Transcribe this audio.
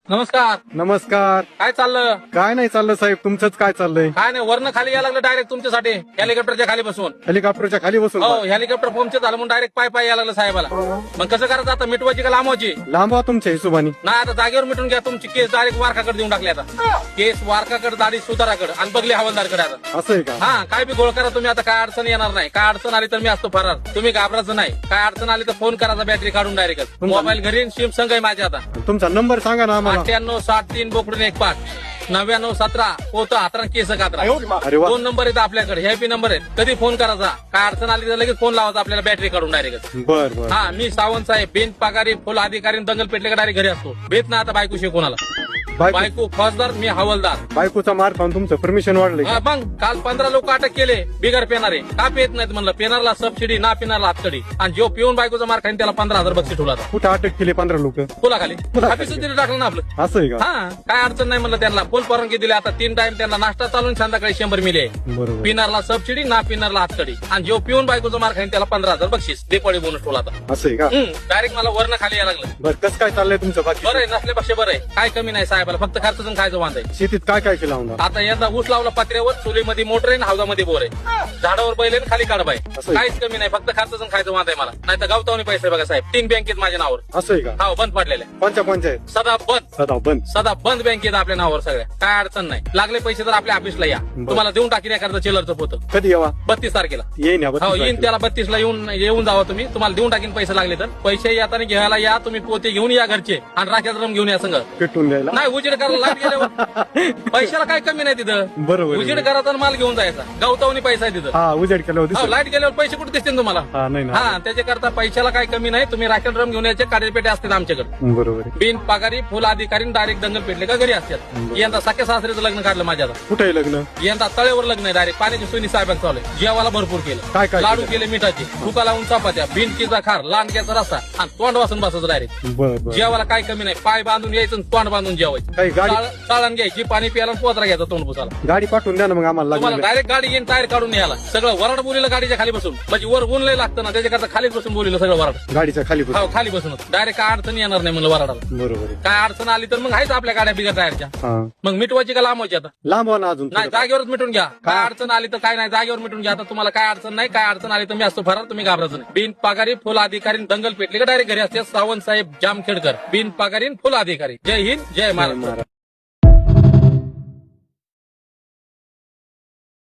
नमस्कार. नमस्कार. काय चाललं? काय नाही चाललं साहेब, तुमचंच काय चाललंय? काय नाही, वरनं खाली यायला लागलं डायरेक्ट तुमच्यासाठी हेलिकॉप्टरच्या खाली बसून. हेलिकॉप्टरच्या खाली बसून हो, हेलिकॉप्टर पंक्चर झालं म्हणून डायरेक्ट पाय यायला लागलं साहेबाला. मग कसं करायचं आता, मिटवायची का लांबवायची? लांबवा तुमच्या हिशोबाने. नाही आता जागेवर मिटून घ्या, तुमची केस डायरेक्ट वारकाकडे देऊन टाकली आता. केस वारकाकडे, दाढी सुताराकडे आणि बगली हवालदारकडे आता. असं आहे का? हा, काय बी गोळ करा तुम्ही आता, काय अडचण येणार नाही. काय अडचण आली तर मी असतो फरार, तुम्ही घाबरायचं नाही. काय अडचण आली तर फोन करायचा, बॅटरी काढून डायरेक्ट. मोबाईल घरी सिम संघ आहे माझ्या आता. तुमचा नंबर सांगा ना आम्हाला. 9863 बोकडून 15 9917 पोता हाताना केस कात्रा. अरे वा. 2 नंबर आहेत आपल्याकडे, हे नंबर आहेत. कधी फोन करायचा, काय अडचण आली तर लगेच फोन लावायचा, आपल्याला बॅटरी काढून डायरेक्ट. बर बर. हा, मी सावंत साहेब, बिन पगारी फुल अधिकारी दंगल पेटले का डायरेक्ट घरी असतो. भेट ना आता बायको शिकवणाला. बायको फौजदार, मी हवालदार. बायकोचा मार खाऊन तुमचं परमिशन वाढलंय का? हा, मग काल 15 लोक अटक केले बिगर पेनारे. का पेत नाहीत म्हणलं, पेनारला सबसिडी, ना पेनारला हातकडी. आणि जो पिऊन बायकोचा मार खाईन त्याला 15,000 बक्षीस ठेवला. कुठं अटक केली 15 लोक? फुलाखाली फुलाखाली. ऑफिस दिलं टाकलं ना आपलं. असं आहे का? हा, काय अडचण नाही म्हणलं त्यांना. फुल परवानगी दिली आता. 3 टाइम त्यांना नाश्ता चालून संध्याकाळी 100 मिले. बरोबर. पिनारला सबसिडी, ना पिनारला हातकडी. आणि जो पिऊन बायकोचा मार खाईन त्याला 15,000 बक्षीस. दिपाळी बोनस ठेवला आता. असं आहे का? डायरेक्ट मला वरनं खाली यायला लागलं. बर, कसं काय चाललंय तुमचं बाकी? बरं आहे, नसल्यापेक्षा बरं आहे. काय कमी नाही साहेबाला, फक्त खर्चातून खायचं वांधाय. शेतीत काय काय केलं आम्हाला? आता यंदा ऊस लावला पात्र्यावर, चुलीमध्ये मोटर आहे, हौदामध्ये बोर आहे. झाडावर बैल आहे, खाली काढ बाय. असं आहे. काहीच कमी नाही, फक्त खर्चातून खायचं वांधाय मला. नाही तर गावतावणी पैसे बघा साहेब, 3 बँकेत माझ्या नावावर. असं आहे का? हो, बंद पडलेल्या. कोणत्या आहेत? सदा बंद. सदा बंद. बँकेत आपल्या नावावर सगळ्या. काय अडचण नाही. लागले पैसे तर आपल्या ऑफिसला या, तुम्हाला देऊन टाकीन एखादं चिल्लरचं पोतं. कधी येवा? 32 तारखेला येईन या हो, 32 येईन त्याला 32 ला येऊन जावा तुम्ही. तुम्हाला देऊन टाकीन पैसे लागले तर. पैसे येताना घ्यायला या तुम्ही, पोते घेऊन या घरचे आणि राख्याचा रम घेऊन या संग. पेटून द्यायला. नाही, उजेड करायला लाईट गेल्यावर पैशाला काय कमी नाही तिथं. बरोबर. उजेड करायचा आणि माल घेऊन जायचा. गावतावणी पैसा आहे तिथं. हा, उजेड केल्यावर हो, दिसेल. लाईट गेल्यावर पैसे कुठे दिसतील तुम्हाला? हा, नाही ना. हा, त्याच्याकरता पैशाला काय कमी नाही. तुम्ही राखेल ड्रम घेऊन यायचे, काढेपेटे असतात आमच्याकडे. बरोबर आहे. बिन पगारी फुल अधिकारी डायरेक्ट दंगल पेटले का घरी असतात. यंदा सख्या सासऱ्याचं लग्न काढलं माझ्या आता. कुठे आहे लग्न? यंदा तळेवर लग्न आहे, डायरेक्ट पाण्याची सोयी साहेबांचं चालू आहे. जेवायला भरपूर केलं. काय काय लाडू केलं? केले मिठाचे, फुका लावून चपात्या, भिंडकीचा खार, लांडक्याचा रस्सा आणि तोंड वासून बसायचं डायरेक्ट. बर बर. जेवायला काय कमी नाही. पाय बांधून यायचं आणि तोंड बांधून जेवायचं. काही गाडी चाळण घ्यायची, पाणी प्यायला आणि पोतरा घ्यायचा तोंड पुसायला. गाडी पाठवून द्या ना मग आम्हाला तुम्हाला लागलं. डायरेक्ट गाडी येईन, टायर काढून यायला. सगळं वराड बोलीला गाडीच्या खाली बसून, म्हणजे वर ऊन लय लागतं ना, त्याच्याकरता खालीच बसून बोलीला सगळं वराड. गाडीच्या खाली बसून. हो, खाली बसून डायरेक्ट काय अडचण येणार नाही म्हणलं वराडाला. बरोबर आहे. काय अडचण आली तर मग आहेच आपल्या गाड्या बिगर टायरच्या. हा, मग मिटवायची का लांबवायची आता? लांब हो ना अजून नाही, थोडं. जागेवरच मिटून घ्या. काय अडचण आली तर काय नाही, जागेवर मिटून घ्या. आता तुम्हाला काय अडचण नाही. काय अडचण आली तर मी असतो फरार, तुम्ही घाबरायचं नाही. बिन पगारी फुल अधिकारी दंगल पेटले का डायरेक्ट घरी असते. सावंत साहेब जामखेडकर, बिन पगारी फुल अधिकारी. जय हिंद, जय महाराष्ट्र.